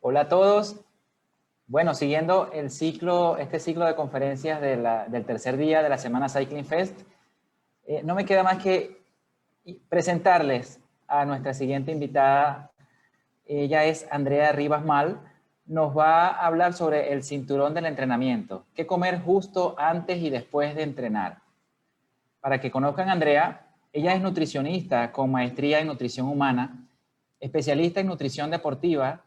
Hola a todos. Bueno, siguiendo este ciclo de conferencias del tercer día de la Semana Cycling Fest, no me queda más que presentarles a nuestra siguiente invitada. Ella es Andrea Rivas Mal. Nos va a hablar sobre el cinturón del entrenamiento, qué comer justo antes y después de entrenar. Para que conozcan a Andrea, ella es nutricionista con maestría en nutrición humana, especialista en nutrición deportiva,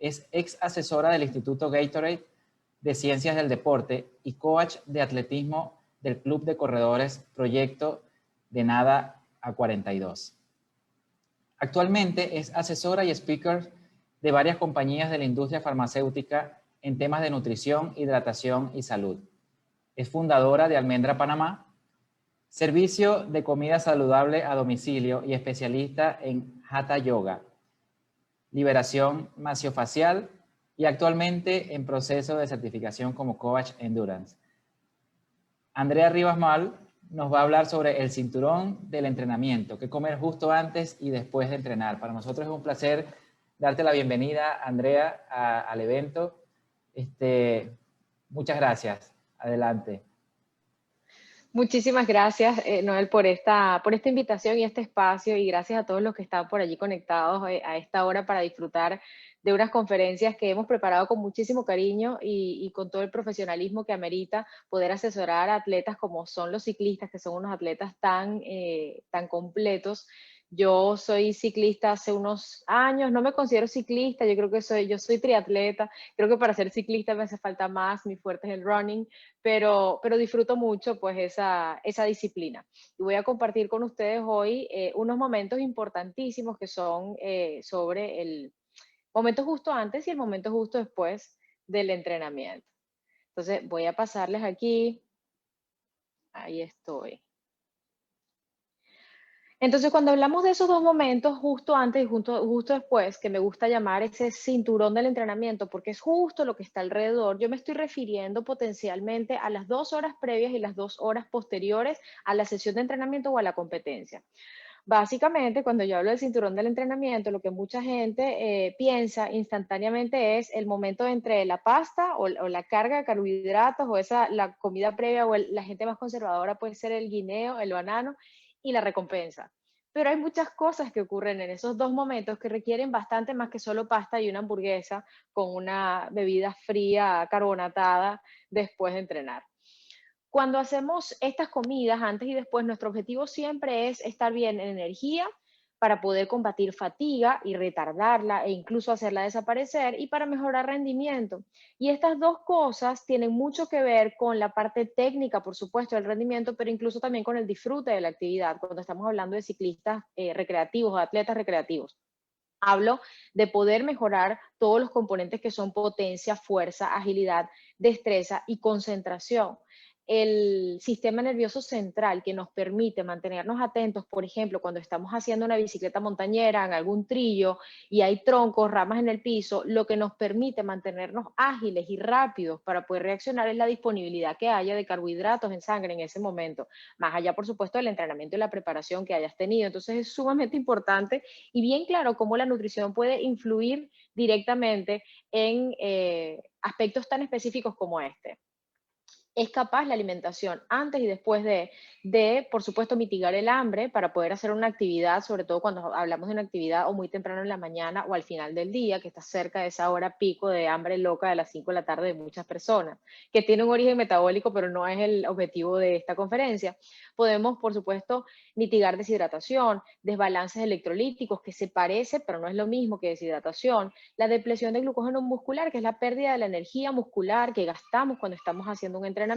es ex asesora del Instituto Gatorade de Ciencias del Deporte y coach de atletismo del Club de Corredores Proyecto de Nada a 42. Actualmente es asesora y speaker de varias compañías de la industria farmacéutica en temas de nutrición, hidratación y salud. Es fundadora de Almendra Panamá, servicio de comida saludable a domicilio y especialista en Hatha Yoga, liberación maxilofacial y actualmente en proceso de certificación como Coach Endurance. Andrea Rivas Mal nos va a hablar sobre el cinturón del entrenamiento, qué comer justo antes y después de entrenar. Para nosotros es un placer darte la bienvenida, Andrea, al evento. Muchas gracias. Adelante. Muchísimas gracias, Noel, por esta invitación y este espacio, y gracias a todos los que están por allí conectados a esta hora para disfrutar de unas conferencias que hemos preparado con muchísimo cariño y con todo el profesionalismo que amerita poder asesorar a atletas como son los ciclistas, que son unos atletas tan completos. Yo soy ciclista hace unos años, no me considero ciclista, yo soy triatleta. Creo que para ser ciclista me hace falta más, mi fuerte es el running, pero disfruto mucho pues esa disciplina. Y voy a compartir con ustedes hoy unos momentos importantísimos que son sobre el momento justo antes y el momento justo después del entrenamiento. Entonces voy a pasarles aquí, ahí estoy. Entonces, cuando hablamos de esos dos momentos, justo antes y justo después, que me gusta llamar ese cinturón del entrenamiento, porque es justo lo que está alrededor, yo me estoy refiriendo potencialmente a las 2 horas previas y las 2 horas posteriores a la sesión de entrenamiento o a la competencia. Básicamente, cuando yo hablo del cinturón del entrenamiento, lo que mucha gente piensa instantáneamente es el momento entre la pasta o la carga de carbohidratos o la comida previa, o la gente más conservadora puede ser el guineo, el banano y la recompensa. Pero hay muchas cosas que ocurren en esos dos momentos que requieren bastante más que solo pasta y una hamburguesa con una bebida fría carbonatada después de entrenar. Cuando hacemos estas comidas antes y después, nuestro objetivo siempre es estar bien en energía para poder combatir fatiga y retardarla e incluso hacerla desaparecer, y para mejorar rendimiento. Y estas dos cosas tienen mucho que ver con la parte técnica, por supuesto, del rendimiento, pero incluso también con el disfrute de la actividad, cuando estamos hablando de ciclistas recreativos o atletas recreativos. Hablo de poder mejorar todos los componentes que son potencia, fuerza, agilidad, destreza y concentración. El sistema nervioso central, que nos permite mantenernos atentos, por ejemplo, cuando estamos haciendo una bicicleta montañera en algún trillo y hay troncos, ramas en el piso, lo que nos permite mantenernos ágiles y rápidos para poder reaccionar es la disponibilidad que haya de carbohidratos en sangre en ese momento, más allá, por supuesto, del entrenamiento y la preparación que hayas tenido. Entonces es sumamente importante y bien claro cómo la nutrición puede influir directamente en aspectos tan específicos como este. Es capaz la alimentación antes y después por supuesto, mitigar el hambre para poder hacer una actividad, sobre todo cuando hablamos de una actividad o muy temprano en la mañana o al final del día, que está cerca de esa hora pico de hambre loca de las 5 de la tarde de muchas personas, que tiene un origen metabólico, pero no es el objetivo de esta conferencia. Podemos, por supuesto, mitigar deshidratación, desbalances electrolíticos, que se parece, pero no es lo mismo que deshidratación, la depleción de glucógeno muscular, que es la pérdida de la energía muscular que gastamos cuando estamos haciendo un entrenamiento.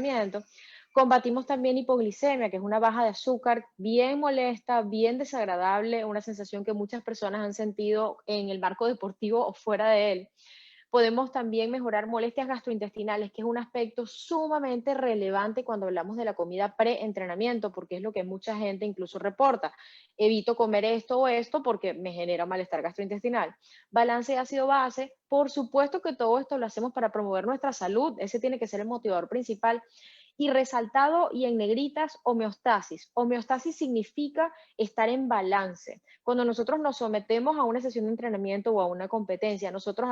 Combatimos también hipoglicemia, que es una baja de azúcar bien molesta, bien desagradable, una sensación que muchas personas han sentido en el marco deportivo o fuera de él. Podemos también mejorar molestias gastrointestinales, que es un aspecto sumamente relevante cuando hablamos de la comida pre-entrenamiento, porque es lo que mucha gente incluso reporta. Evito comer esto o esto porque me genera malestar gastrointestinal. Balance de ácido-base, por supuesto que todo esto lo hacemos para promover nuestra salud, ese tiene que ser el motivador principal. Y resaltado y en negritas, homeostasis. Homeostasis significa estar en balance. Cuando nosotros nos sometemos a una sesión de entrenamiento o a una competencia, nosotros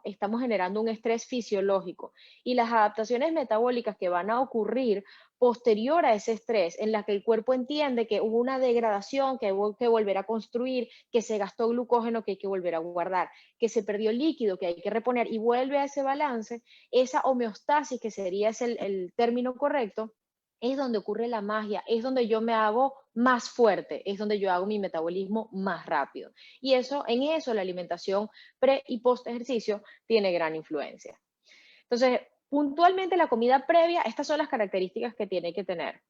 estamos generando un estrés fisiológico y las adaptaciones metabólicas que van a ocurrir posterior a ese estrés, en la que el cuerpo entiende que hubo una degradación, que hubo que volver a construir, que se gastó glucógeno que hay que volver a guardar, que se perdió líquido que hay que reponer y vuelve a ese balance, esa homeostasis, que sería el término correcto, es donde ocurre la magia, es donde yo me hago más fuerte, es donde yo hago mi metabolismo más rápido. Y en eso la alimentación pre y post ejercicio tiene gran influencia. Entonces, puntualmente la comida previa, estas son las características que tiene que tener.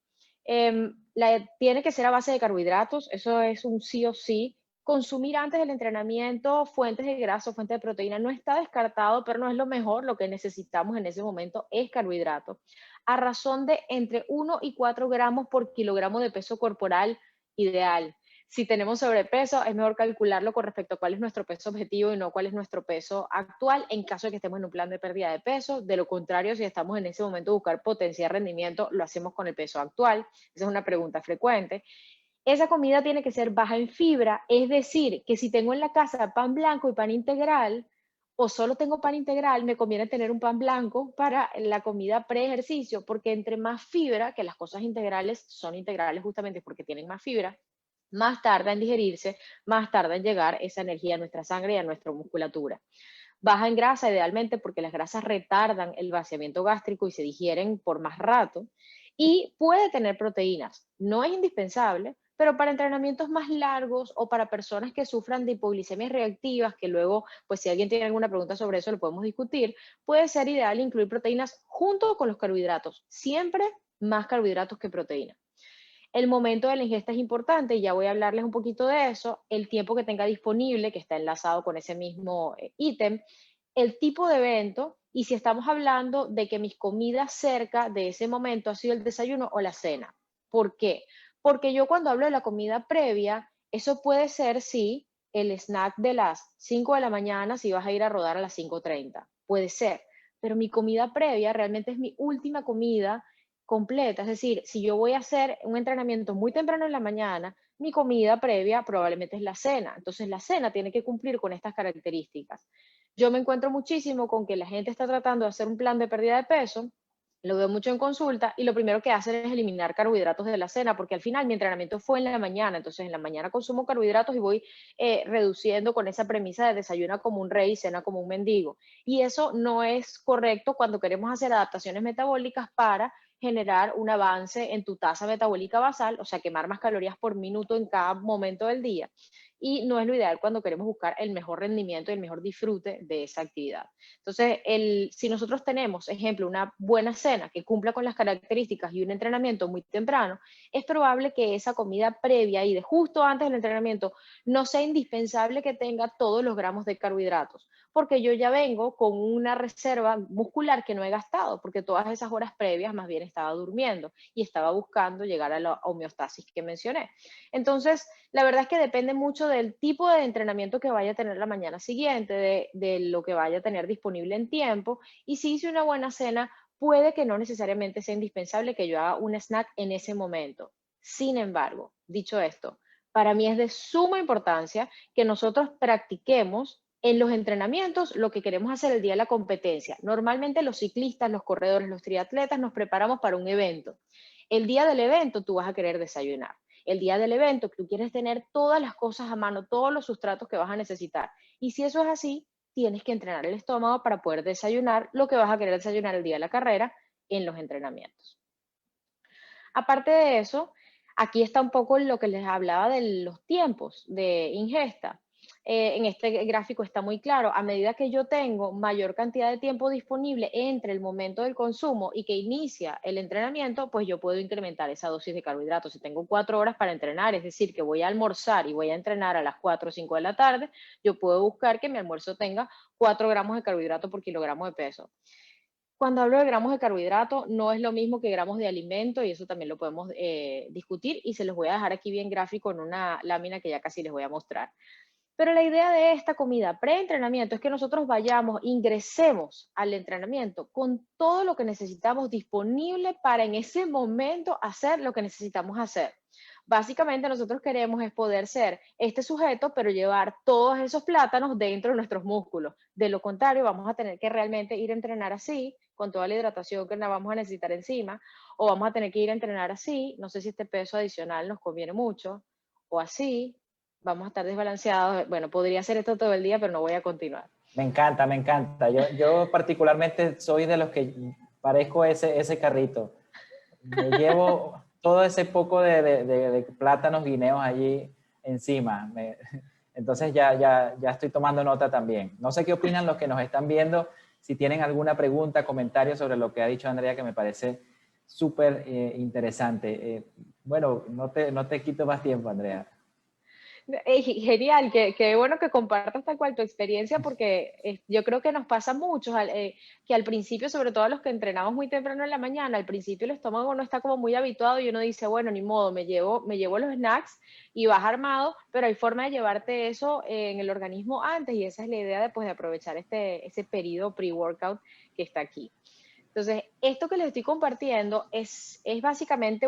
Tiene que ser a base de carbohidratos, eso es un sí o sí. Consumir antes del entrenamiento fuentes de grasa, fuentes de proteína, no está descartado, pero no es lo mejor. Lo que necesitamos en ese momento es carbohidrato. A razón de entre 1 y 4 gramos por kilogramo de peso corporal ideal. Si tenemos sobrepeso, es mejor calcularlo con respecto a cuál es nuestro peso objetivo y no cuál es nuestro peso actual en caso de que estemos en un plan de pérdida de peso. De lo contrario, si estamos en ese momento buscar potenciar rendimiento, lo hacemos con el peso actual. Esa es una pregunta frecuente. Esa comida tiene que ser baja en fibra, es decir, que si tengo en la casa pan blanco y pan integral, o solo tengo pan integral, me conviene tener un pan blanco para la comida pre-ejercicio, porque entre más fibra, que las cosas integrales son integrales justamente porque tienen más fibra, más tarda en digerirse, más tarda en llegar esa energía a nuestra sangre y a nuestra musculatura. Baja en grasa, idealmente, porque las grasas retardan el vaciamiento gástrico y se digieren por más rato. Y puede tener proteínas. No es indispensable, pero para entrenamientos más largos o para personas que sufran de hipoglicemias reactivas, que luego, pues si alguien tiene alguna pregunta sobre eso, lo podemos discutir, puede ser ideal incluir proteínas junto con los carbohidratos. Siempre más carbohidratos que proteínas. El momento de la ingesta es importante y ya voy a hablarles un poquito de eso, el tiempo que tenga disponible, que está enlazado con ese mismo ítem, el tipo de evento y si estamos hablando de que mis comidas cerca de ese momento ha sido el desayuno o la cena. ¿Por qué? Porque yo cuando hablo de la comida previa, eso puede ser, sí, el snack de las 5 de la mañana si vas a ir a rodar a las 5:30. Puede ser, pero mi comida previa realmente es mi última comida completa. Es decir, si yo voy a hacer un entrenamiento muy temprano en la mañana, mi comida previa probablemente es la cena. Entonces la cena tiene que cumplir con estas características. Yo me encuentro muchísimo con que la gente está tratando de hacer un plan de pérdida de peso, lo veo mucho en consulta y lo primero que hacen es eliminar carbohidratos de la cena, porque al final mi entrenamiento fue en la mañana, entonces en la mañana consumo carbohidratos y voy reduciendo con esa premisa de desayuna como un rey, cena como un mendigo. Y eso no es correcto cuando queremos hacer adaptaciones metabólicas para generar un avance en tu tasa metabólica basal, o sea, quemar más calorías por minuto en cada momento del día. Y no es lo ideal cuando queremos buscar el mejor rendimiento y el mejor disfrute de esa actividad. Entonces, si nosotros tenemos, ejemplo, una buena cena que cumpla con las características y un entrenamiento muy temprano, es probable que esa comida previa y de justo antes del entrenamiento no sea indispensable que tenga todos los gramos de carbohidratos, porque yo ya vengo con una reserva muscular que no he gastado, porque todas esas horas previas más bien estaba durmiendo y estaba buscando llegar a la homeostasis que mencioné. Entonces, la verdad es que depende mucho del tipo de entrenamiento que vaya a tener la mañana siguiente, de lo que vaya a tener disponible en tiempo, y si hice una buena cena, puede que no necesariamente sea indispensable que yo haga un snack en ese momento. Sin embargo, dicho esto, para mí es de suma importancia que nosotros practiquemos en los entrenamientos lo que queremos hacer el día de la competencia. Normalmente los ciclistas, los corredores, los triatletas nos preparamos para un evento. El día del evento tú vas a querer desayunar. El día del evento tú quieres tener todas las cosas a mano, todos los sustratos que vas a necesitar. Y si eso es así, tienes que entrenar el estómago para poder desayunar lo que vas a querer desayunar el día de la carrera en los entrenamientos. Aparte de eso, aquí está un poco lo que les hablaba de los tiempos de ingesta. En este gráfico está muy claro, a medida que yo tengo mayor cantidad de tiempo disponible entre el momento del consumo y que inicia el entrenamiento, pues yo puedo incrementar esa dosis de carbohidratos. Si tengo 4 horas para entrenar, es decir, que voy a almorzar y voy a entrenar a las 4 o 5 de la tarde, yo puedo buscar que mi almuerzo tenga 4 gramos de carbohidrato por kilogramo de peso. Cuando hablo de gramos de carbohidrato, no es lo mismo que gramos de alimento y eso también lo podemos discutir y se los voy a dejar aquí bien gráfico en una lámina que ya casi les voy a mostrar. Pero la idea de esta comida pre-entrenamiento es que nosotros vayamos, ingresemos al entrenamiento con todo lo que necesitamos disponible para en ese momento hacer lo que necesitamos hacer. Básicamente nosotros queremos es poder ser este sujeto, pero llevar todos esos plátanos dentro de nuestros músculos. De lo contrario, vamos a tener que realmente ir a entrenar así, con toda la hidratación que la vamos a necesitar encima, o vamos a tener que ir a entrenar así, no sé si este peso adicional nos conviene mucho, o así, vamos a estar desbalanceados. Bueno, podría hacer esto todo el día, pero no voy a continuar. Me encanta, me encanta. Yo particularmente soy de los que parezco ese carrito. Me llevo todo ese poco de plátanos guineos allí encima. Entonces ya estoy tomando nota también. No sé qué opinan los que nos están viendo, si tienen alguna pregunta, comentario sobre lo que ha dicho Andrea, que me parece súper interesante. Bueno, no te quito más tiempo, Andrea. Genial, qué bueno que compartas tal cual tu experiencia, porque yo creo que nos pasa mucho que al principio, sobre todo a los que entrenamos muy temprano en la mañana, al principio el estómago no está como muy habituado y uno dice, bueno, ni modo, me llevo los snacks y vas armado, pero hay forma de llevarte eso en el organismo antes, y esa es la idea de, pues, de aprovechar ese periodo pre-workout que está aquí. Entonces, esto que les estoy compartiendo es básicamente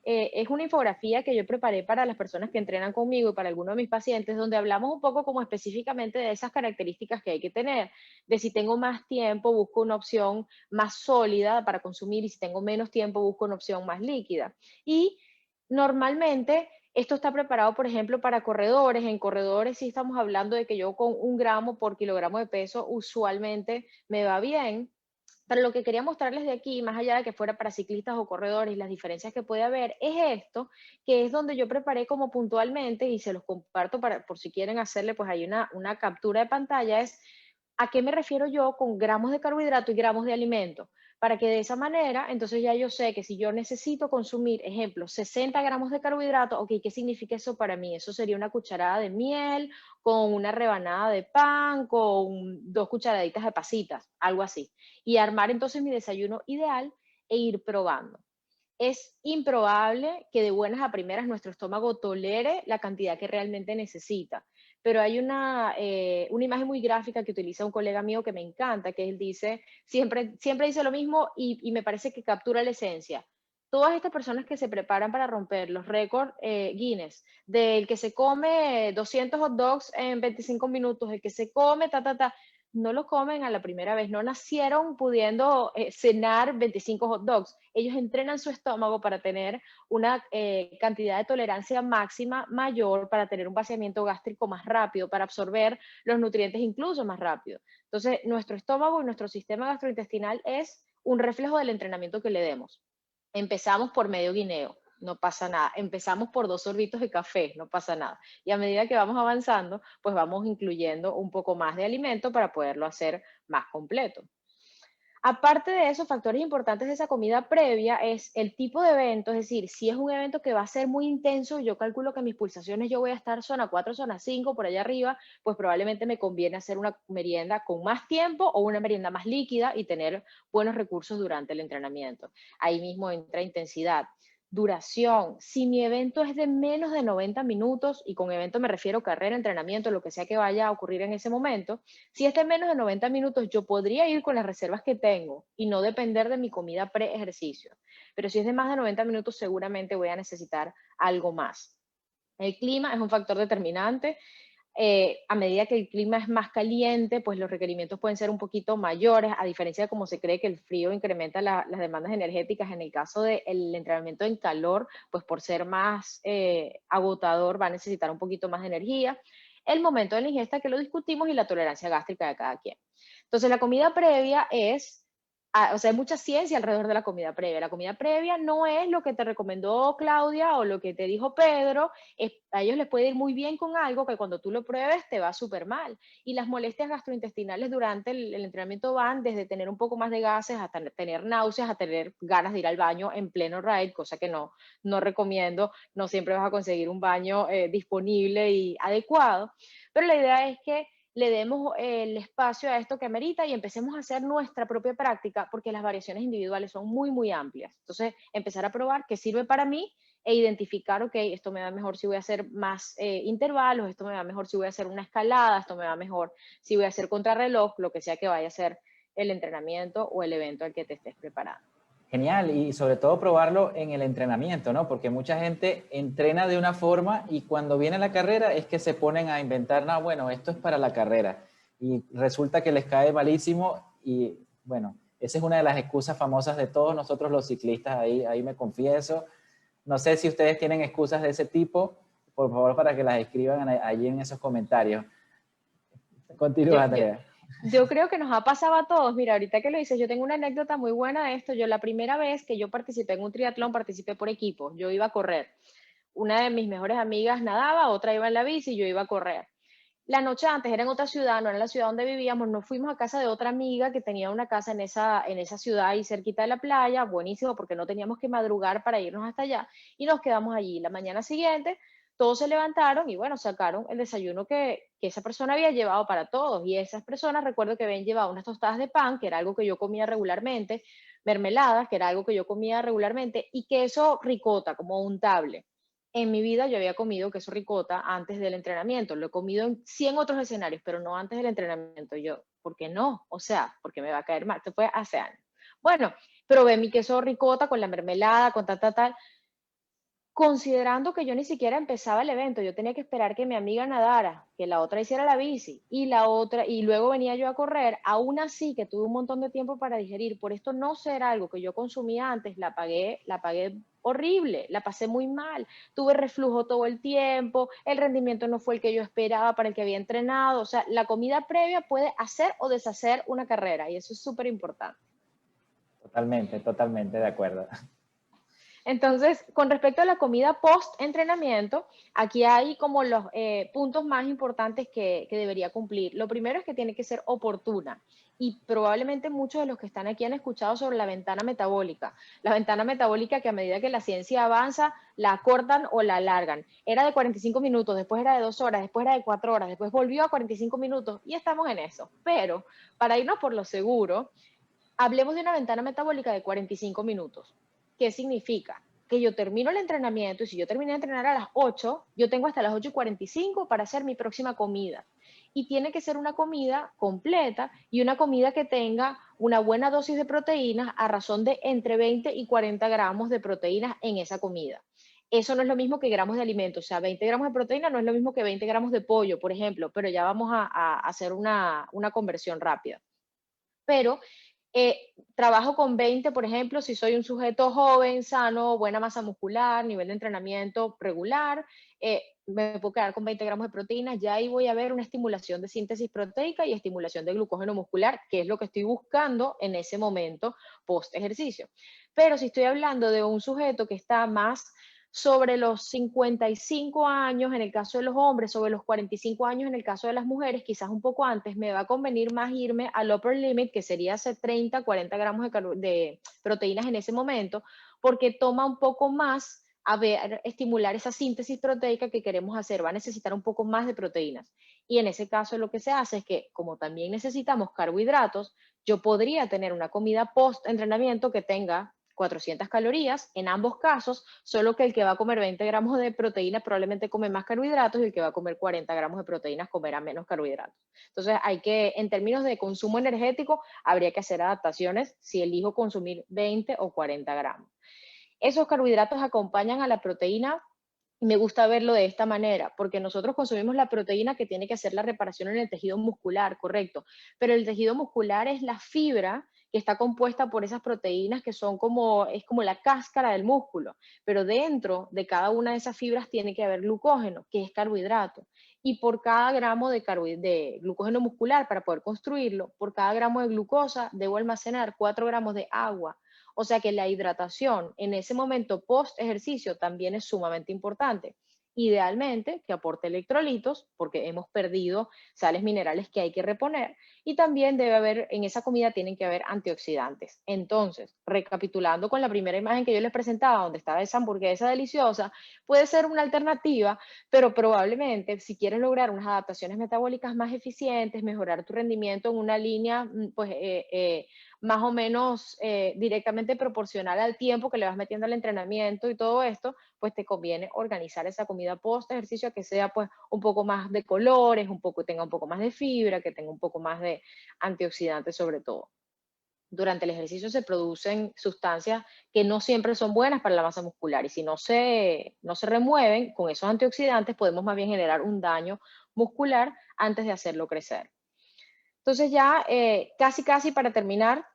es una infografía que yo preparé para las personas que entrenan conmigo y para algunos de mis pacientes, donde hablamos un poco como específicamente de esas características que hay que tener, de si tengo más tiempo, busco una opción más sólida para consumir, y si tengo menos tiempo, busco una opción más líquida. Y normalmente esto está preparado, por ejemplo, para corredores. En corredores sí estamos hablando de que yo con 1 gramo por kilogramo de peso usualmente me va bien. Pero lo que quería mostrarles de aquí, más allá de que fuera para ciclistas o corredores, las diferencias que puede haber, es esto, que es donde yo preparé como puntualmente, y se los comparto por si quieren hacerle, pues hay una captura de pantalla, es a qué me refiero yo con gramos de carbohidrato y gramos de alimento, para que de esa manera, entonces ya yo sé que si yo necesito consumir, ejemplo, 60 gramos de carbohidrato, ok, ¿qué significa eso para mí? Eso sería una cucharada de miel, con una rebanada de pan, con 2 cucharaditas de pasitas, algo así. Y armar entonces mi desayuno ideal e ir probando. Es improbable que de buenas a primeras nuestro estómago tolere la cantidad que realmente necesita. Pero hay una imagen muy gráfica que utiliza un colega mío que me encanta, que él dice, siempre dice lo mismo, y me parece que captura la esencia. Todas estas personas que se preparan para romper los récords Guinness, del que se come 200 hot dogs en 25 minutos, el que se come no lo comen a la primera vez, no nacieron pudiendo cenar 25 hot dogs. Ellos entrenan su estómago para tener una cantidad de tolerancia máxima mayor, para tener un vaciamiento gástrico más rápido, para absorber los nutrientes incluso más rápido. Entonces, nuestro estómago y nuestro sistema gastrointestinal es un reflejo del entrenamiento que le demos. Empezamos por medio guineo, no pasa nada. Empezamos por 2 sorbitos de café, no pasa nada. Y a medida que vamos avanzando, pues vamos incluyendo un poco más de alimento para poderlo hacer más completo. Aparte de eso, factores importantes de esa comida previa es el tipo de evento, es decir, si es un evento que va a ser muy intenso, yo calculo que mis pulsaciones yo voy a estar zona 4, zona 5, por allá arriba, pues probablemente me conviene hacer una merienda con más tiempo o una merienda más líquida y tener buenos recursos durante el entrenamiento. Ahí mismo entra intensidad. Duración, si mi evento es de menos de 90 minutos, y con evento me refiero carrera, entrenamiento, lo que sea que vaya a ocurrir en ese momento, si es de menos de 90 minutos, yo podría ir con las reservas que tengo y no depender de mi comida pre-ejercicio. Pero si es de más de 90 minutos, seguramente voy a necesitar algo más. El clima es un factor determinante. A medida que el clima es más caliente, pues los requerimientos pueden ser un poquito mayores, a diferencia de cómo se cree que el frío incrementa las demandas energéticas. En el caso del entrenamiento en calor, pues por ser más agotador va a necesitar un poquito más de energía. El momento de la ingesta, que lo discutimos, y la tolerancia gástrica de cada quien. Entonces, la comida previa o sea, hay mucha ciencia alrededor de la comida previa. La comida previa no es lo que te recomendó Claudia o lo que te dijo Pedro. A ellos les puede ir muy bien con algo que cuando tú lo pruebes te va súper mal. Y las molestias gastrointestinales durante el entrenamiento van desde tener un poco más de gases, hasta tener náuseas, a tener ganas de ir al baño en pleno ride, cosa que no recomiendo. No siempre vas a conseguir un baño disponible y adecuado. Pero la idea es que le demos el espacio a esto que amerita y empecemos a hacer nuestra propia práctica, porque las variaciones individuales son muy, muy amplias. Entonces, empezar a probar qué sirve para mí e identificar, ok, esto me va mejor si voy a hacer más intervalos, esto me va mejor si voy a hacer una escalada, esto me va mejor si voy a hacer contrarreloj, lo que sea que vaya a ser el entrenamiento o el evento al que te estés preparando. Genial, y sobre todo probarlo en el entrenamiento, ¿no? Porque mucha gente entrena de una forma y cuando viene la carrera es que se ponen a inventar, no, bueno, esto es para la carrera. Y resulta que les cae malísimo y, bueno, esa es una de las excusas famosas de todos nosotros los ciclistas, ahí me confieso. No sé si ustedes tienen excusas de ese tipo, por favor, para que las escriban allí en esos comentarios. Continúa, Yo, yo, Andrea. yo creo que nos ha pasado a todos. Mira, ahorita que lo dices, yo tengo una anécdota muy buena de esto. Yo la primera vez que yo participé en un triatlón, participé por equipos. Yo iba a correr. Una de mis mejores amigas nadaba, otra iba en la bici y yo iba a correr. La noche antes era en otra ciudad, no era en la ciudad donde vivíamos, nos fuimos a casa de otra amiga que tenía una casa en esa ciudad ahí cerquita de la playa, buenísimo porque no teníamos que madrugar para irnos hasta allá y nos quedamos allí. La mañana siguiente todos se levantaron y bueno, sacaron el desayuno que esa persona había llevado para todos y esas personas recuerdo que habían llevado unas tostadas de pan, que era algo que yo comía regularmente, mermeladas, que era algo que yo comía regularmente y queso ricota como untable. En mi vida yo había comido queso ricota antes del entrenamiento, lo he comido en 100 otros escenarios, pero no antes del entrenamiento. Yo, ¿por qué no? O sea, porque me va a caer mal. Esto fue hace años. Bueno, probé mi queso ricota con la mermelada, con tal, considerando que yo ni siquiera empezaba el evento, yo tenía que esperar que mi amiga nadara, que la otra hiciera la bici y la otra, y luego venía yo a correr, aún así que tuve un montón de tiempo para digerir, por esto no ser algo que yo consumía antes, la pagué horrible, la pasé muy mal, tuve reflujo todo el tiempo, el rendimiento no fue el que yo esperaba para el que había entrenado, o sea, la comida previa puede hacer o deshacer una carrera y eso es súper importante. Totalmente, totalmente de acuerdo. Entonces, con respecto a la comida post-entrenamiento, aquí hay como los puntos más importantes que debería cumplir. Lo primero es que tiene que ser oportuna y probablemente muchos de los que están aquí han escuchado sobre la ventana metabólica. La ventana metabólica que a medida que la ciencia avanza, la acortan o la alargan. Era de 45 minutos, después era de 2 horas, después era de 4 horas, después volvió a 45 minutos y estamos en eso. Pero para irnos por lo seguro, hablemos de una ventana metabólica de 45 minutos. ¿Qué significa? Que yo termino el entrenamiento y si yo terminé de entrenar a las 8, yo tengo hasta las 8:45 para hacer mi próxima comida. Y tiene que ser una comida completa y una comida que tenga una buena dosis de proteínas a razón de entre 20 y 40 gramos de proteínas en esa comida. Eso no es lo mismo que gramos de alimento, o sea, 20 gramos de proteína no es lo mismo que 20 gramos de pollo, por ejemplo, pero ya vamos a hacer una conversión rápida. Pero trabajo con 20, por ejemplo, si soy un sujeto joven, sano, buena masa muscular, nivel de entrenamiento regular, me puedo quedar con 20 gramos de proteínas, ya ahí voy a ver una estimulación de síntesis proteica y estimulación de glucógeno muscular, que es lo que estoy buscando en ese momento post ejercicio. Pero si estoy hablando de un sujeto que está más sobre los 55 años en el caso de los hombres, sobre los 45 años en el caso de las mujeres, quizás un poco antes, me va a convenir más irme al upper limit, que sería hacer 30, 40 gramos de proteínas en ese momento, porque toma un poco más a ver, estimular esa síntesis proteica que queremos hacer, va a necesitar un poco más de proteínas. Y en ese caso lo que se hace es que, como también necesitamos carbohidratos, yo podría tener una comida post-entrenamiento que tenga 400 calorías en ambos casos, solo que el que va a comer 20 gramos de proteína probablemente come más carbohidratos y el que va a comer 40 gramos de proteínas comerá menos carbohidratos. Entonces hay que, en términos de consumo energético, habría que hacer adaptaciones si elijo consumir 20 o 40 gramos. Esos carbohidratos acompañan a la proteína. Me gusta verlo de esta manera, porque nosotros consumimos la proteína que tiene que hacer la reparación en el tejido muscular, correcto, pero el tejido muscular es la fibra que está compuesta por esas proteínas que son como, es como la cáscara del músculo, pero dentro de cada una de esas fibras tiene que haber glucógeno, que es carbohidrato, y por cada gramo de glucógeno muscular, para poder construirlo, por cada gramo de glucosa debo almacenar 4 gramos de agua. O sea que la hidratación en ese momento post ejercicio también es sumamente importante. Idealmente que aporte electrolitos, porque hemos perdido sales minerales que hay que reponer, y también debe haber, en esa comida tienen que haber antioxidantes. Entonces, recapitulando con la primera imagen que yo les presentaba, donde estaba esa hamburguesa deliciosa, puede ser una alternativa, pero probablemente si quieres lograr unas adaptaciones metabólicas más eficientes, mejorar tu rendimiento en una línea, pues más o menos directamente proporcional al tiempo que le vas metiendo al entrenamiento y todo esto, pues te conviene organizar esa comida post ejercicio a que sea pues un poco más de colores, tenga un poco más de fibra, que tenga un poco más de antioxidantes sobre todo. Durante el ejercicio se producen sustancias que no siempre son buenas para la masa muscular y si no se remueven con esos antioxidantes podemos más bien generar un daño muscular antes de hacerlo crecer. Entonces ya casi para terminar,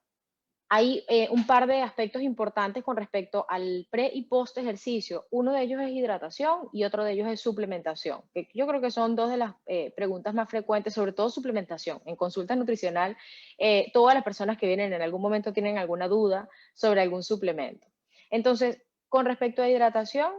hay un par de aspectos importantes con respecto al pre y post ejercicio. Uno de ellos es hidratación y otro de ellos es suplementación, que yo creo que son dos de las preguntas más frecuentes, sobre todo suplementación. En consulta nutricional, todas las personas que vienen en algún momento tienen alguna duda sobre algún suplemento. Entonces, con respecto a hidratación,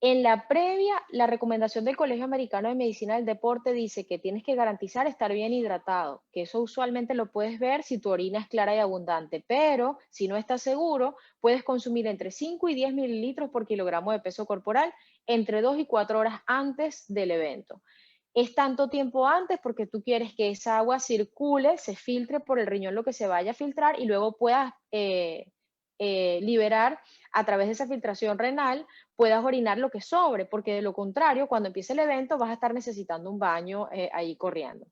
en la previa, la recomendación del Colegio Americano de Medicina del Deporte dice que tienes que garantizar estar bien hidratado, que eso usualmente lo puedes ver si tu orina es clara y abundante, pero si no estás seguro, puedes consumir entre 5 y 10 mililitros por kilogramo de peso corporal entre 2 y 4 horas antes del evento. Es tanto tiempo antes porque tú quieres que esa agua circule, se filtre por el riñón lo que se vaya a filtrar y luego puedas liberar a través de esa filtración renal, puedas orinar lo que sobre, porque de lo contrario, cuando empiece el evento vas a estar necesitando un baño ahí corriendo.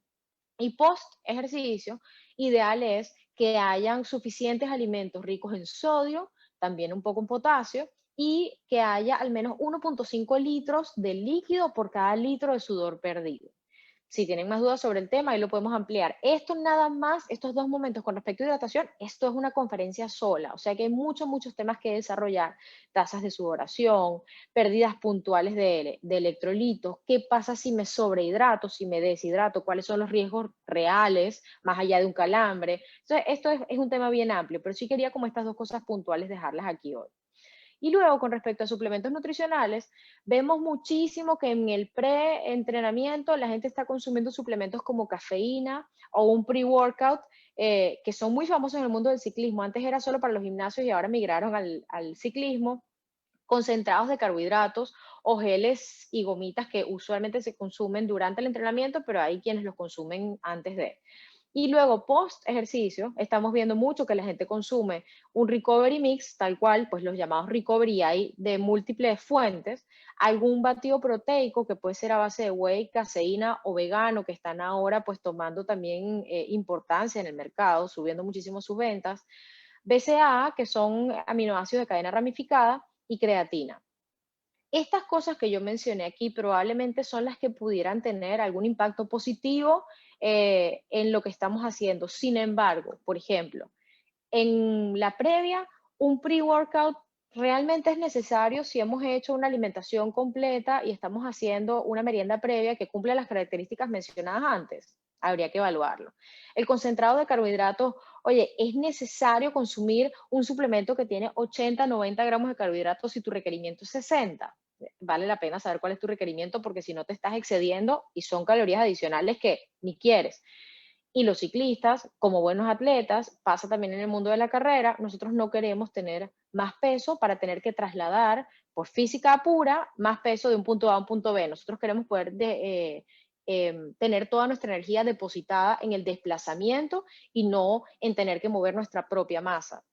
Y post ejercicio, ideal es que hayan suficientes alimentos ricos en sodio, también un poco en potasio, y que haya al menos 1.5 litros de líquido por cada litro de sudor perdido. Si tienen más dudas sobre el tema, ahí lo podemos ampliar. Esto nada más, estos dos momentos con respecto a hidratación, esto es una conferencia sola, o sea que hay muchos temas que desarrollar, tasas de sudoración, pérdidas puntuales de electrolitos, qué pasa si me sobrehidrato, si me deshidrato, cuáles son los riesgos reales, más allá de un calambre. Entonces, esto es un tema bien amplio, pero sí quería como estas dos cosas puntuales dejarlas aquí hoy. Y luego, con respecto a suplementos nutricionales, vemos muchísimo que en el pre-entrenamiento la gente está consumiendo suplementos como cafeína o un pre-workout, que son muy famosos en el mundo del ciclismo. Antes era solo para los gimnasios y ahora migraron al ciclismo, concentrados de carbohidratos o geles y gomitas que usualmente se consumen durante el entrenamiento, pero hay quienes los consumen antes de. Y luego, post ejercicio, estamos viendo mucho que la gente consume un recovery mix, tal cual, pues los llamados recovery hay de múltiples fuentes, algún batido proteico que puede ser a base de whey, caseína o vegano, que están ahora pues tomando también importancia en el mercado, subiendo muchísimo sus ventas, BCAA, que son aminoácidos de cadena ramificada, y creatina. Estas cosas que yo mencioné aquí probablemente son las que pudieran tener algún impacto positivo en lo que estamos haciendo. Sin embargo, por ejemplo, en la previa, un pre-workout realmente es necesario si hemos hecho una alimentación completa y estamos haciendo una merienda previa que cumple las características mencionadas antes. Habría que evaluarlo. El concentrado de carbohidratos, oye, es necesario consumir un suplemento que tiene 80, 90 gramos de carbohidratos si tu requerimiento es 60. Vale la pena saber cuál es tu requerimiento porque si no te estás excediendo y son calorías adicionales que ni quieres. Y los ciclistas, como buenos atletas, pasa también en el mundo de la carrera, nosotros no queremos tener más peso para tener que trasladar por física pura más peso de un punto A a un punto B. Nosotros queremos poder tener toda nuestra energía depositada en el desplazamiento y no en tener que mover nuestra propia masa.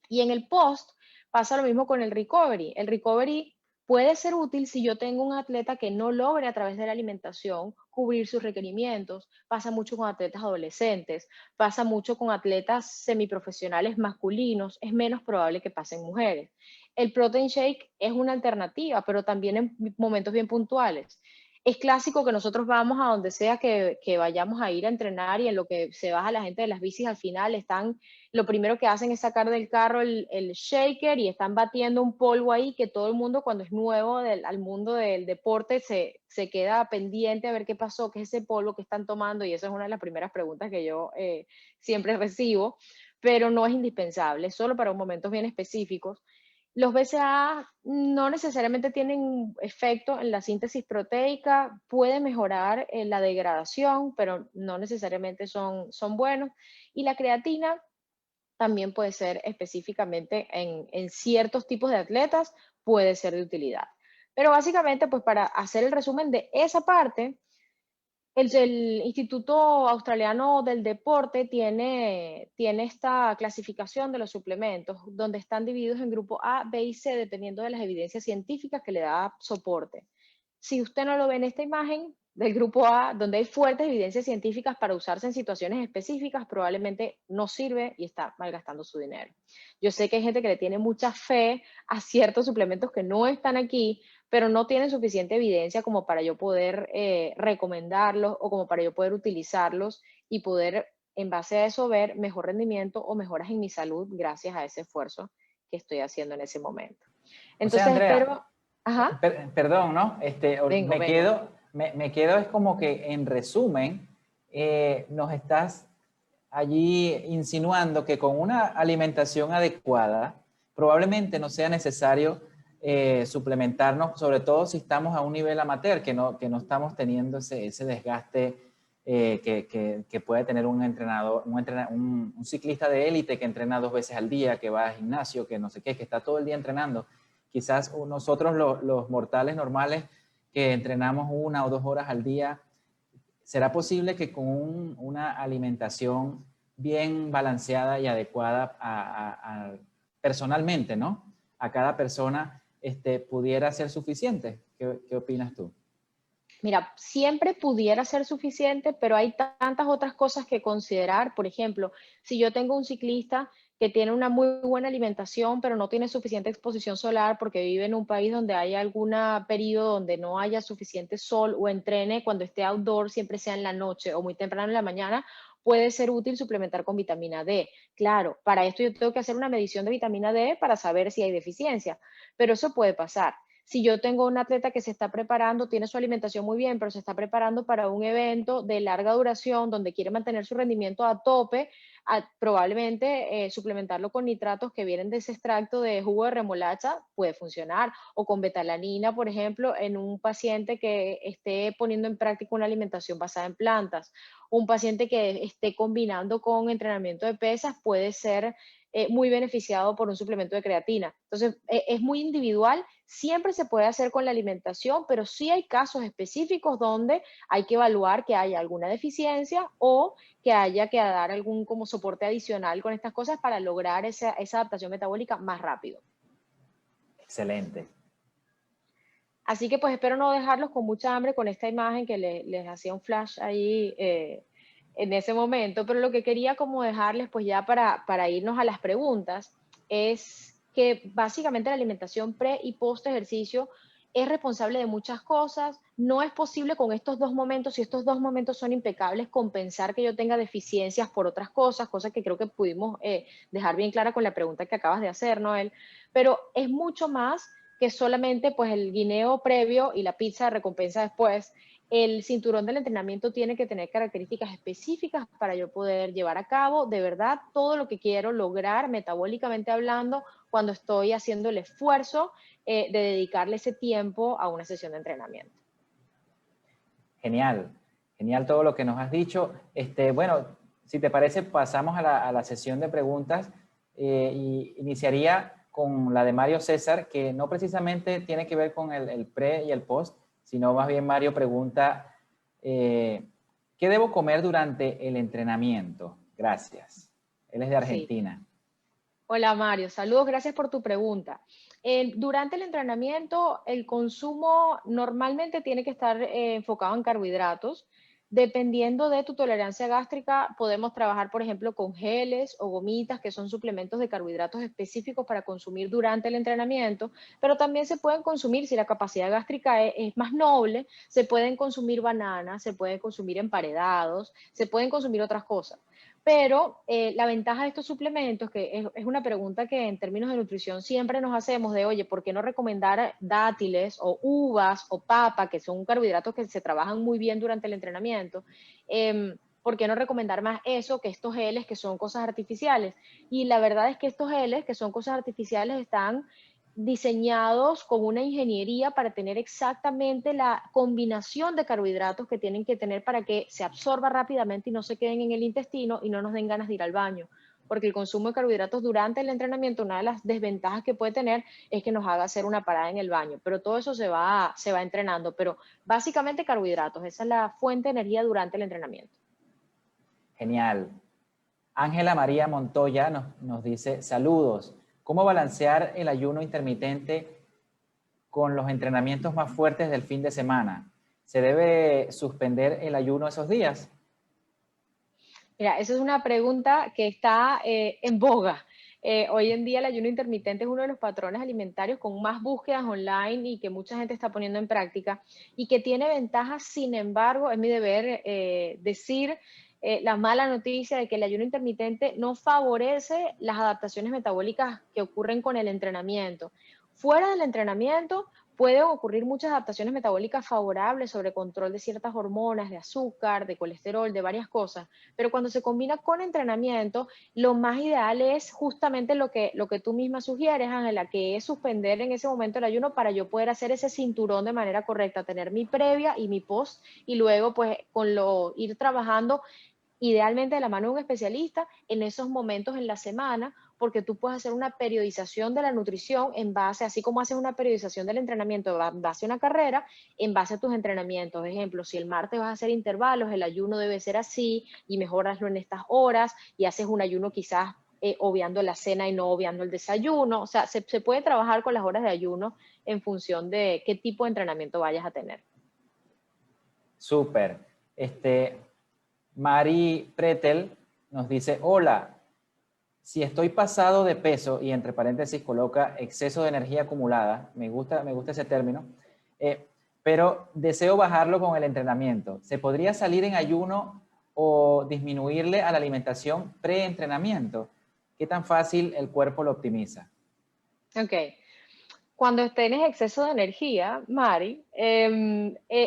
Y en el post pasa lo mismo con el recovery. El recovery puede ser útil si yo tengo un atleta que no logre a través de la alimentación cubrir sus requerimientos. Pasa mucho con atletas adolescentes, pasa mucho con atletas semiprofesionales masculinos, es menos probable que pasen mujeres. El protein shake es una alternativa, pero también en momentos bien puntuales. Es clásico que nosotros vamos a donde sea que vayamos a ir a entrenar y en lo que se baja la gente de las bicis al final están, lo primero que hacen es sacar del carro el shaker y están batiendo un polvo ahí que todo el mundo cuando es nuevo al mundo del deporte se queda pendiente a ver qué pasó, qué es ese polvo que están tomando y esa es una de las primeras preguntas que yo siempre recibo, pero no es indispensable, es solo para momentos bien específicos. Los BCAA no necesariamente tienen efecto en la síntesis proteica, puede mejorar la degradación, pero no necesariamente son buenos. Y la creatina también puede ser específicamente en ciertos tipos de atletas, puede ser de utilidad. Pero básicamente, pues para hacer el resumen de esa parte, El Instituto Australiano del Deporte tiene esta clasificación de los suplementos, donde están divididos en grupo A, B y C, dependiendo de las evidencias científicas que le da soporte. Si usted no lo ve en esta imagen del grupo A, donde hay fuertes evidencias científicas para usarse en situaciones específicas, probablemente no sirve y está malgastando su dinero. Yo sé que hay gente que le tiene mucha fe a ciertos suplementos que no están aquí, pero no tienen suficiente evidencia como para yo poder recomendarlos o como para yo poder utilizarlos y poder, en base a eso, ver mejor rendimiento o mejoras en mi salud gracias a ese esfuerzo que estoy haciendo en ese momento. O sea, Entonces Andrea, espero, ajá, perdón, ¿no? vengo, Me vengo. quedo, me quedo es como que en resumen, nos estás allí insinuando que con una alimentación adecuada probablemente no sea necesario suplementarnos, sobre todo si estamos a un nivel amateur, que no estamos teniendo ese desgaste que puede tener un entrenador, un ciclista de élite que entrena 2 veces al día, que va al gimnasio, que no sé qué, que está todo el día entrenando. Quizás nosotros los mortales normales que entrenamos 1 o 2 horas al día, ¿será posible que con una alimentación bien balanceada y adecuada personalmente, ¿no? A cada persona pudiera ser suficiente? ¿Qué opinas tú? Mira, siempre pudiera ser suficiente, pero hay tantas otras cosas que considerar. Por ejemplo, si yo tengo un ciclista que tiene una muy buena alimentación, pero no tiene suficiente exposición solar porque vive en un país donde hay algún periodo donde no haya suficiente sol o entrene cuando esté outdoor, siempre sea en la noche o muy temprano en la mañana, puede ser útil suplementar con vitamina D. Claro, para esto yo tengo que hacer una medición de vitamina D para saber si hay deficiencia, pero eso puede pasar. Si yo tengo un atleta que se está preparando, tiene su alimentación muy bien, pero se está preparando para un evento de larga duración donde quiere mantener su rendimiento a tope, probablemente suplementarlo con nitratos que vienen de ese extracto de jugo de remolacha puede funcionar, o con betalanina, por ejemplo, en un paciente que esté poniendo en práctica una alimentación basada en plantas. Un paciente que esté combinando con entrenamiento de pesas puede ser muy beneficiado por un suplemento de creatina. Entonces, es muy individual, siempre se puede hacer con la alimentación, pero sí hay casos específicos donde hay que evaluar que haya alguna deficiencia o que haya que dar algún como soporte adicional con estas cosas para lograr esa adaptación metabólica más rápido. Excelente. Así que pues espero no dejarlos con mucha hambre con esta imagen que les hacía un flash ahí en ese momento, pero lo que quería como dejarles pues ya para irnos a las preguntas es que básicamente la alimentación pre y post ejercicio es responsable de muchas cosas, no es posible con estos 2 momentos, si estos 2 momentos son impecables, compensar que yo tenga deficiencias por otras cosas que creo que pudimos dejar bien clara con la pregunta que acabas de hacer, Noel, pero es mucho más que solamente pues el guineo previo y la pizza de recompensa después. El cinturón del entrenamiento tiene que tener características específicas para yo poder llevar a cabo de verdad todo lo que quiero lograr metabólicamente hablando cuando estoy haciendo el esfuerzo de dedicarle ese tiempo a una sesión de entrenamiento. Genial, genial todo lo que nos has dicho. Bueno, si te parece, pasamos a la sesión de preguntas y iniciaría con la de Mario César, que no precisamente tiene que ver con el pre y el post, sino más bien Mario pregunta, ¿qué debo comer durante el entrenamiento? Gracias. Él es de Sí. Argentina. Hola Mario, saludos, gracias por tu pregunta. Durante el entrenamiento, el consumo normalmente tiene que estar enfocado en carbohidratos. Dependiendo de tu tolerancia gástrica, podemos trabajar, por ejemplo, con geles o gomitas, que son suplementos de carbohidratos específicos para consumir durante el entrenamiento, pero también se pueden consumir, si la capacidad gástrica es más noble, se pueden consumir bananas, se pueden consumir emparedados, se pueden consumir otras cosas. Pero la ventaja de estos suplementos, que es una pregunta que en términos de nutrición siempre nos hacemos de, oye, ¿por qué no recomendar dátiles o uvas o papa, que son carbohidratos que se trabajan muy bien durante el entrenamiento? ¿Por qué no recomendar más eso que estos geles que son cosas artificiales? Y la verdad es que estos geles que son cosas artificiales están diseñados con una ingeniería para tener exactamente la combinación de carbohidratos que tienen que tener para que se absorba rápidamente y no se queden en el intestino y no nos den ganas de ir al baño. porque el consumo de carbohidratos durante el entrenamiento, una de las desventajas que puede tener es que nos haga hacer una parada en el baño, pero todo eso se va entrenando, pero básicamente carbohidratos, esa es la fuente de energía durante el entrenamiento. Genial. Ángela María Montoya nos dice, saludos. ¿Cómo balancear el ayuno intermitente con los entrenamientos más fuertes del fin de semana? ¿Se debe suspender el ayuno esos días? Mira, esa es una pregunta que está en boga. Hoy en día el ayuno intermitente es uno de los patrones alimentarios con más búsquedas online y que mucha gente está poniendo en práctica y que tiene ventajas. Sin embargo, es mi deber decir la mala noticia de que el ayuno intermitente no favorece las adaptaciones metabólicas que ocurren con el entrenamiento. Fuera del entrenamiento pueden ocurrir muchas adaptaciones metabólicas favorables sobre control de ciertas hormonas, de azúcar, de colesterol, de varias cosas, pero cuando se combina con entrenamiento, lo más ideal es justamente lo que tú misma sugieres, Ángela, que es suspender en ese momento el ayuno para yo poder hacer ese cinturón de manera correcta, tener mi previa y mi post, y luego pues ir trabajando idealmente de la mano de un especialista en esos momentos en la semana, porque tú puedes hacer una periodización de la nutrición en base, así como haces una periodización del entrenamiento en base a una carrera, en base a tus entrenamientos. Por ejemplo, si el martes vas a hacer intervalos, el ayuno debe ser así y mejoraslo en estas horas y haces un ayuno quizás obviando la cena y no obviando el desayuno. O sea, se puede trabajar con las horas de ayuno en función de qué tipo de entrenamiento vayas a tener. Súper. Mari Pretel nos dice, hola, si estoy pasado de peso y entre paréntesis coloca exceso de energía acumulada, me gusta ese término, pero deseo bajarlo con el entrenamiento. ¿Se podría salir en ayuno o disminuirle a la alimentación pre-entrenamiento? ¿Qué tan fácil el cuerpo lo optimiza? Ok. Cuando tienes exceso de energía, Mari,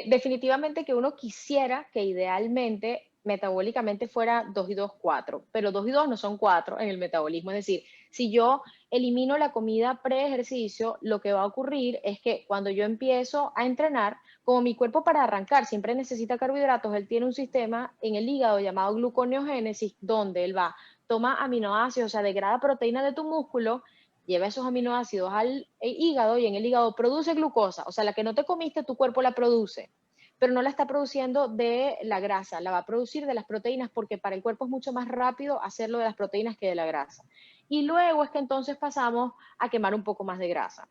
definitivamente que uno quisiera que idealmente metabólicamente fuera 2 y 2, 4, pero 2 y 2 no son 4 en el metabolismo. Es decir, si yo elimino la comida pre-ejercicio, lo que va a ocurrir es que cuando yo empiezo a entrenar, como mi cuerpo para arrancar siempre necesita carbohidratos, él tiene un sistema en el hígado llamado gluconeogénesis, donde él va, toma aminoácidos, o sea, degrada proteínas de tu músculo, lleva esos aminoácidos al hígado y en el hígado produce glucosa, o sea, la que no te comiste, tu cuerpo la produce, pero no la está produciendo de la grasa, la va a producir de las proteínas porque para el cuerpo es mucho más rápido hacerlo de las proteínas que de la grasa. Y luego es que entonces pasamos a quemar un poco más de grasa,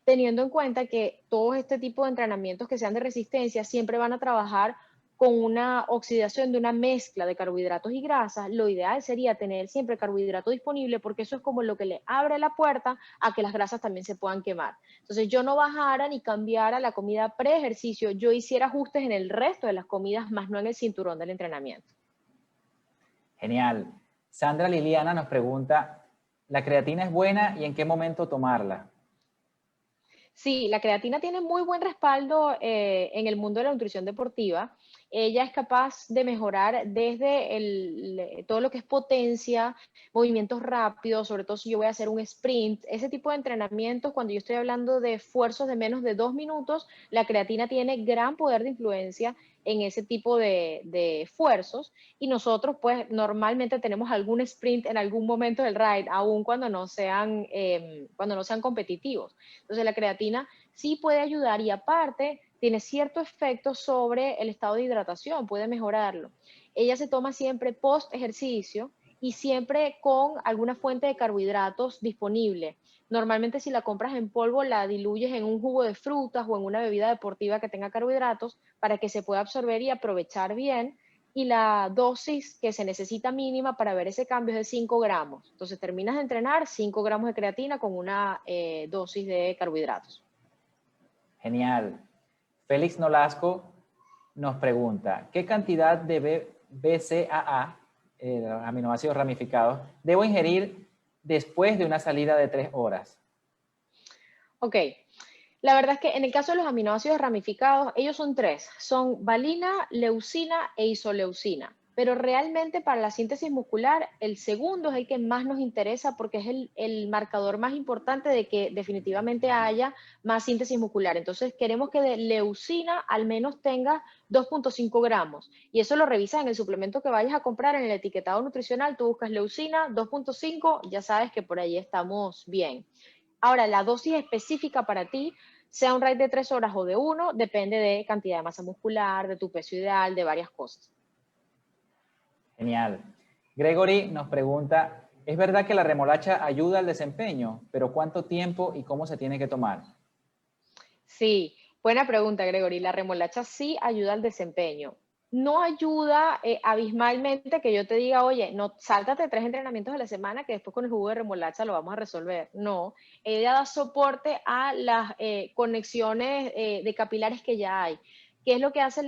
teniendo en cuenta que todo este tipo de entrenamientos que sean de resistencia siempre van a trabajar con una oxidación de una mezcla de carbohidratos y grasas. Lo ideal sería tener siempre carbohidrato disponible porque eso es como lo que le abre la puerta a que las grasas también se puedan quemar. Entonces yo no bajara ni cambiara la comida pre-ejercicio, yo hiciera ajustes en el resto de las comidas, más no en el cinturón del entrenamiento. Genial. Sandra Liliana nos pregunta, ¿la creatina es buena y en qué momento tomarla? Sí, la creatina tiene muy buen respaldo en el mundo de la nutrición deportiva. Ella es capaz de mejorar desde todo lo que es potencia, movimientos rápidos, sobre todo si yo voy a hacer un sprint. Ese tipo de entrenamientos, cuando yo estoy hablando de esfuerzos de menos de 2 minutos, la creatina tiene gran poder de influencia en ese tipo de esfuerzos y nosotros pues normalmente tenemos algún sprint en algún momento del ride, aun cuando no sean competitivos. Entonces la creatina sí puede ayudar y aparte tiene cierto efecto sobre el estado de hidratación, puede mejorarlo. Ella se toma siempre post ejercicio y siempre con alguna fuente de carbohidratos disponible. Normalmente si la compras en polvo la diluyes en un jugo de frutas o en una bebida deportiva que tenga carbohidratos para que se pueda absorber y aprovechar bien. Y la dosis que se necesita mínima para ver ese cambio es de 5 gramos. Entonces terminas de entrenar, 5 gramos de creatina con una dosis de carbohidratos. Genial. Félix Nolasco nos pregunta, ¿qué cantidad de BCAA, aminoácidos ramificados, debo ingerir después de una salida de 3 horas? Ok, la verdad es que en el caso de los aminoácidos ramificados, ellos son 3, son valina, leucina e isoleucina. pero realmente para la síntesis muscular, el segundo es el que más nos interesa porque es el marcador más importante de que definitivamente haya más síntesis muscular. Entonces, queremos que de leucina al menos tenga 2.5 gramos. Y eso lo revisas en el suplemento que vayas a comprar, en el etiquetado nutricional, tú buscas leucina 2.5, ya sabes que por ahí estamos bien. Ahora, la dosis específica para ti, sea un RAID de 3 horas o de 1, depende de cantidad de masa muscular, de tu peso ideal, de varias cosas. Genial. Gregory nos pregunta, ¿es verdad que la remolacha ayuda al desempeño? ¿Pero cuánto tiempo y cómo se tiene que tomar? Sí, buena pregunta, Gregory. La remolacha sí ayuda al desempeño. No ayuda abismalmente que yo te diga, oye, no, sáltate 3 entrenamientos a la semana que después con el jugo de remolacha lo vamos a resolver. No, ella da soporte a las conexiones de capilares que ya hay. ¿Qué es lo que hace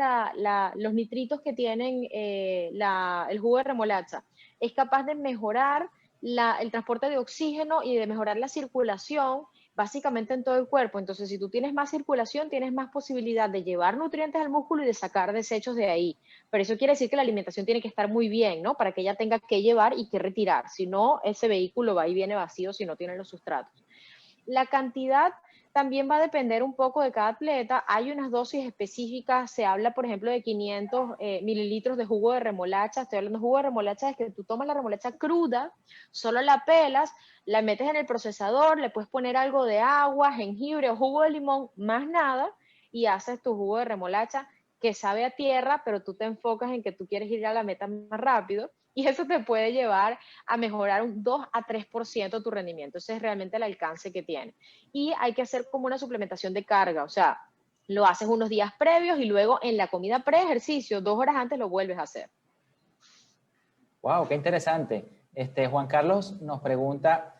los nitritos que tienen el jugo de remolacha? Es capaz de mejorar el transporte de oxígeno y de mejorar la circulación básicamente en todo el cuerpo. Entonces, si tú tienes más circulación, tienes más posibilidad de llevar nutrientes al músculo y de sacar desechos de ahí. Pero eso quiere decir que la alimentación tiene que estar muy bien, ¿no? Para que ella tenga que llevar y que retirar. Si no, ese vehículo va y viene vacío si no tiene los sustratos. La cantidad también va a depender un poco de cada atleta. Hay unas dosis específicas, se habla, por ejemplo, de 500 mililitros de jugo de remolacha. Estoy hablando de jugo de remolacha, es que tú tomas la remolacha cruda, solo la pelas, la metes en el procesador, le puedes poner algo de agua, jengibre o jugo de limón, más nada, y haces tu jugo de remolacha que sabe a tierra, pero tú te enfocas en que tú quieres ir a la meta más rápido, y eso te puede llevar a mejorar un 2 a 3% tu rendimiento. Ese es realmente el alcance que tiene. Y hay que hacer como una suplementación de carga, o sea, lo haces unos días previos y luego en la comida pre-ejercicio, 2 horas antes lo vuelves a hacer. Wow, qué interesante. Juan Carlos nos pregunta,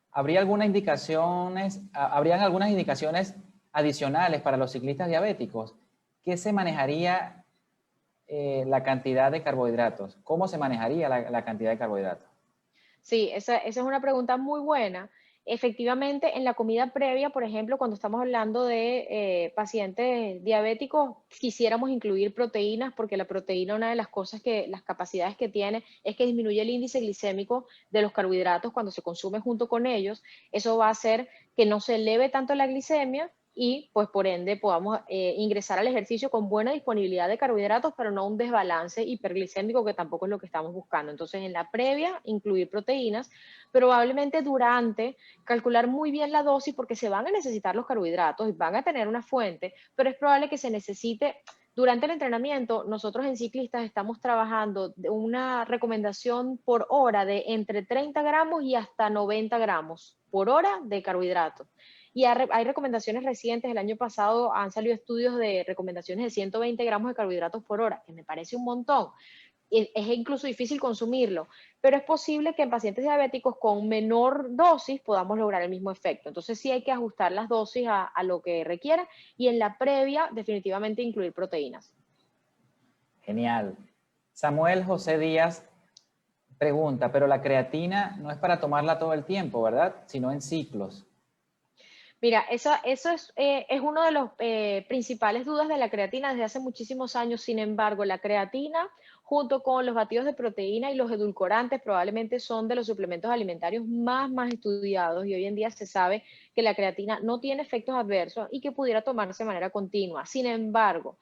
¿habrían algunas indicaciones adicionales para los ciclistas diabéticos? ¿Qué se manejaría la cantidad de carbohidratos? ¿Cómo se manejaría la cantidad de carbohidratos? Sí, esa es una pregunta muy buena. Efectivamente, en la comida previa, por ejemplo, cuando estamos hablando de pacientes diabéticos, quisiéramos incluir proteínas porque la proteína, una de las cosas las capacidades que tiene es que disminuye el índice glicémico de los carbohidratos cuando se consume junto con ellos. Eso va a hacer que no se eleve tanto la glicemia y pues por ende podamos ingresar al ejercicio con buena disponibilidad de carbohidratos, pero no un desbalance hiperglicémico que tampoco es lo que estamos buscando. Entonces, en la previa, incluir proteínas, probablemente durante, calcular muy bien la dosis porque se van a necesitar los carbohidratos y van a tener una fuente, pero es probable que se necesite. Durante el entrenamiento, nosotros en ciclistas estamos trabajando de una recomendación por hora de entre 30 gramos y hasta 90 gramos por hora de carbohidratos. Y hay recomendaciones recientes, el año pasado han salido estudios de recomendaciones de 120 gramos de carbohidratos por hora, que me parece un montón. Es incluso difícil consumirlo, pero es posible que en pacientes diabéticos con menor dosis podamos lograr el mismo efecto. Entonces sí hay que ajustar las dosis a lo que requiera y en la previa definitivamente incluir proteínas. Genial. Samuel José Díaz pregunta, pero la creatina no es para tomarla todo el tiempo, ¿verdad? Sino en ciclos. Mira, eso es uno de los principales dudas de la creatina desde hace muchísimos años. Sin embargo, la creatina, junto con los batidos de proteína y los edulcorantes, probablemente son de los suplementos alimentarios más estudiados. Y hoy en día se sabe que la creatina no tiene efectos adversos y que pudiera tomarse de manera continua. Sin embargo,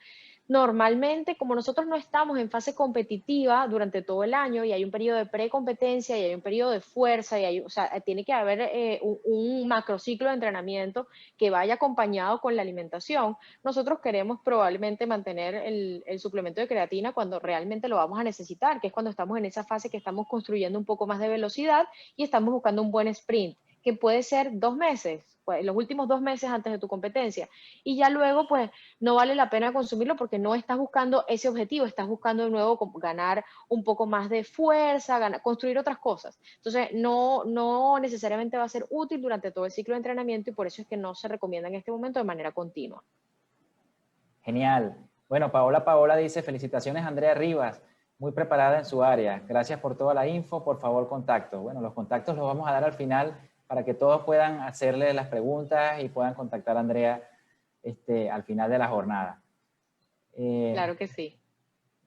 normalmente, como nosotros no estamos en fase competitiva durante todo el año y hay un periodo de precompetencia y hay un periodo de fuerza o sea, tiene que haber un macrociclo de entrenamiento que vaya acompañado con la alimentación, nosotros queremos probablemente mantener el suplemento de creatina cuando realmente lo vamos a necesitar, que es cuando estamos en esa fase que estamos construyendo un poco más de velocidad y estamos buscando un buen sprint, que puede ser 2 meses, pues, los últimos 2 meses antes de tu competencia. Y ya luego, pues, no vale la pena consumirlo porque no estás buscando ese objetivo, estás buscando de nuevo ganar un poco más de fuerza, construir otras cosas. Entonces, no necesariamente va a ser útil durante todo el ciclo de entrenamiento y por eso es que no se recomienda en este momento de manera continua. Genial. Bueno, Paola dice, felicitaciones Andrea Rivas, muy preparada en su área. Gracias por toda la info, por favor contacto. Bueno, los contactos los vamos a dar al final para que todos puedan hacerle las preguntas y puedan contactar a Andrea al final de la jornada. Claro que sí.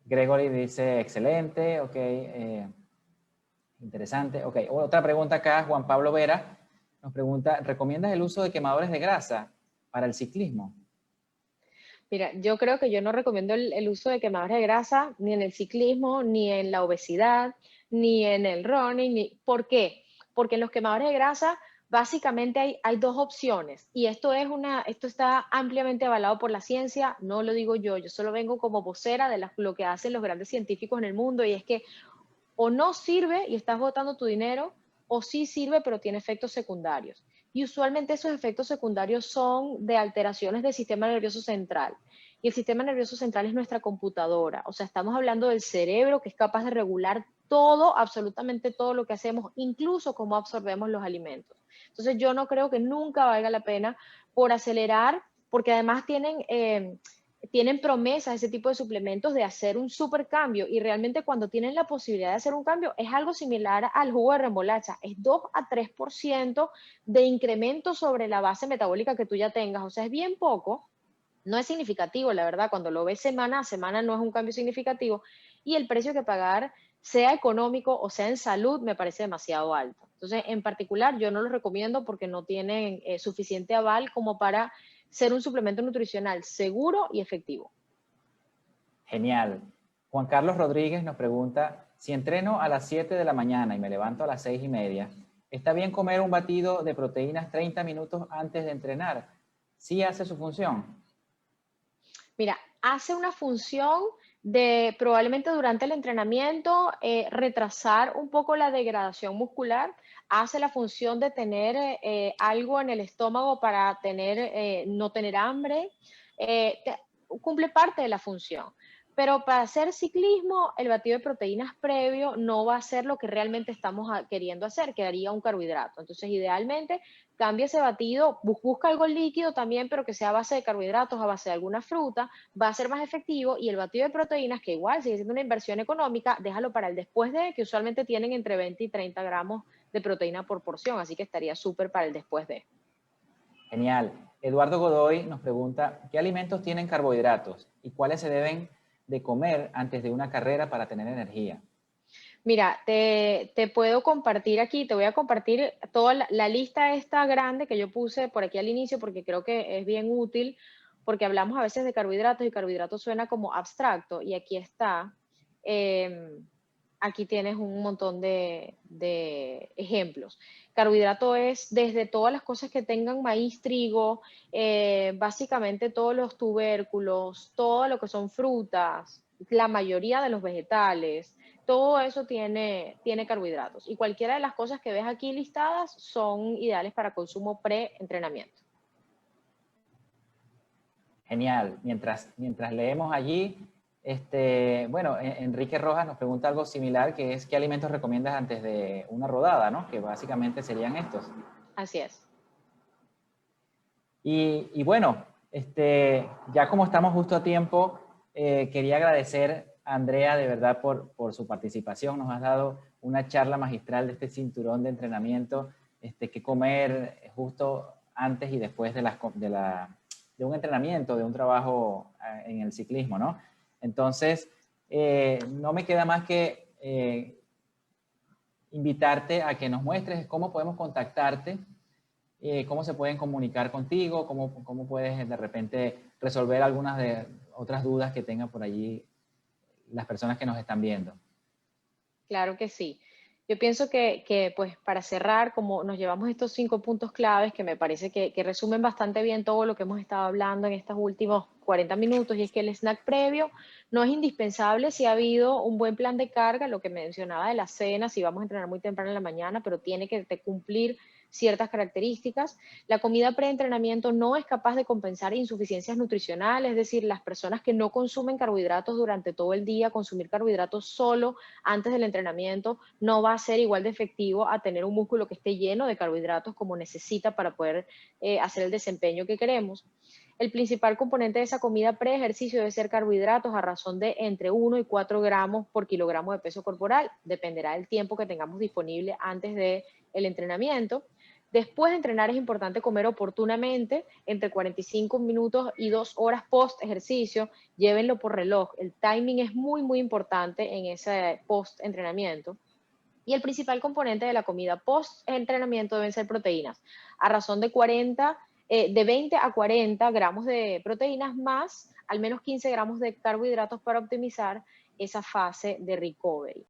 Gregory dice, excelente, ok, interesante. Ok, otra pregunta acá, Juan Pablo Vera nos pregunta, ¿recomiendas el uso de quemadores de grasa para el ciclismo? Mira, yo creo que yo no recomiendo el uso de quemadores de grasa ni en el ciclismo, ni en la obesidad, ni en el running. ¿Por qué? Porque en los quemadores de grasa básicamente hay dos opciones y esto está ampliamente avalado por la ciencia, no lo digo yo solo vengo como vocera de lo que hacen los grandes científicos en el mundo y es que o no sirve y estás botando tu dinero, o sí sirve pero tiene efectos secundarios. Y usualmente esos efectos secundarios son de alteraciones del sistema nervioso central. Y el sistema nervioso central es nuestra computadora. O sea, estamos hablando del cerebro que es capaz de regular todo, absolutamente todo lo que hacemos, incluso cómo absorbemos los alimentos. Entonces yo no creo que nunca valga la pena por acelerar, porque además tienen promesas ese tipo de suplementos de hacer un super cambio y realmente cuando tienen la posibilidad de hacer un cambio es algo similar al jugo de remolacha, es 2 a 3% de incremento sobre la base metabólica que tú ya tengas, o sea, es bien poco, no es significativo, la verdad, cuando lo ves semana a semana no es un cambio significativo y el precio que pagar, sea económico o sea en salud, me parece demasiado alto. Entonces, en particular, yo no lo recomiendo porque no tienen suficiente aval como para ser un suplemento nutricional seguro y efectivo. Genial. Juan Carlos Rodríguez nos pregunta, si entreno a las 7 de la mañana y me levanto a las 6:30, ¿está bien comer un batido de proteínas 30 minutos antes de entrenar? ¿Sí hace su función? Mira, hace una función de probablemente durante el entrenamiento retrasar un poco la degradación muscular, hace la función de tener algo en el estómago para no tener hambre, cumple parte de la función. Pero para hacer ciclismo, el batido de proteínas previo no va a ser lo que realmente estamos queriendo hacer, que daría un carbohidrato. Entonces, idealmente, cambia ese batido, busca algo líquido también, pero que sea a base de carbohidratos, a base de alguna fruta, va a ser más efectivo y el batido de proteínas, que igual sigue siendo una inversión económica, déjalo para el después de, que usualmente tienen entre 20 y 30 gramos de proteína por porción, así que estaría súper para el después de. Genial. Eduardo Godoy nos pregunta, ¿qué alimentos tienen carbohidratos y cuáles se deben de comer antes de una carrera para tener energía? Mira, te puedo compartir aquí, te voy a compartir toda la lista esta grande que yo puse por aquí al inicio porque creo que es bien útil, porque hablamos a veces de carbohidratos y carbohidratos suena como abstracto y aquí está, aquí tienes un montón de ejemplos. Carbohidrato es desde todas las cosas que tengan maíz, trigo, básicamente todos los tubérculos, todo lo que son frutas, la mayoría de los vegetales, todo eso tiene carbohidratos y cualquiera de las cosas que ves aquí listadas son ideales para consumo pre-entrenamiento. Genial. Mientras leemos allí, bueno, Enrique Rojas nos pregunta algo similar, que es ¿qué alimentos recomiendas antes de una rodada, ¿no? Que básicamente serían estos. Así es. Y bueno, ya como estamos justo a tiempo, quería agradecer a Andrea de verdad por su participación. Nos has dado una charla magistral de este cinturón de entrenamiento, qué comer justo antes y después de un entrenamiento, de un trabajo en el ciclismo, ¿no? Entonces, no me queda más que invitarte a que nos muestres cómo podemos contactarte, cómo se pueden comunicar contigo, cómo puedes de repente resolver algunas de otras dudas que tengan por allí las personas que nos están viendo. Claro que sí. Yo pienso pues para cerrar, como nos llevamos estos 5 puntos claves que me parece que resumen bastante bien todo lo que hemos estado hablando en estos últimos 40 minutos, y es que el snack previo no es indispensable si ha habido un buen plan de carga, lo que mencionaba de la cena, si vamos a entrenar muy temprano en la mañana, pero tiene que cumplir ciertas características. La comida preentrenamiento no es capaz de compensar insuficiencias nutricionales, es decir, las personas que no consumen carbohidratos durante todo el día, consumir carbohidratos solo antes del entrenamiento no va a ser igual de efectivo a tener un músculo que esté lleno de carbohidratos como necesita para poder hacer el desempeño que queremos. El principal componente de esa comida pre-ejercicio debe ser carbohidratos a razón de entre 1 y 4 gramos por kilogramo de peso corporal. Dependerá del tiempo que tengamos disponible antes del entrenamiento. Después de entrenar es importante comer oportunamente, entre 45 minutos y 2 horas post ejercicio. Llévenlo por reloj. El timing es muy, muy importante en ese post entrenamiento. Y el principal componente de la comida post-entrenamiento deben ser proteínas, a razón de 20 a 40 gramos de proteínas más al menos 15 gramos de carbohidratos para optimizar esa fase de recovery.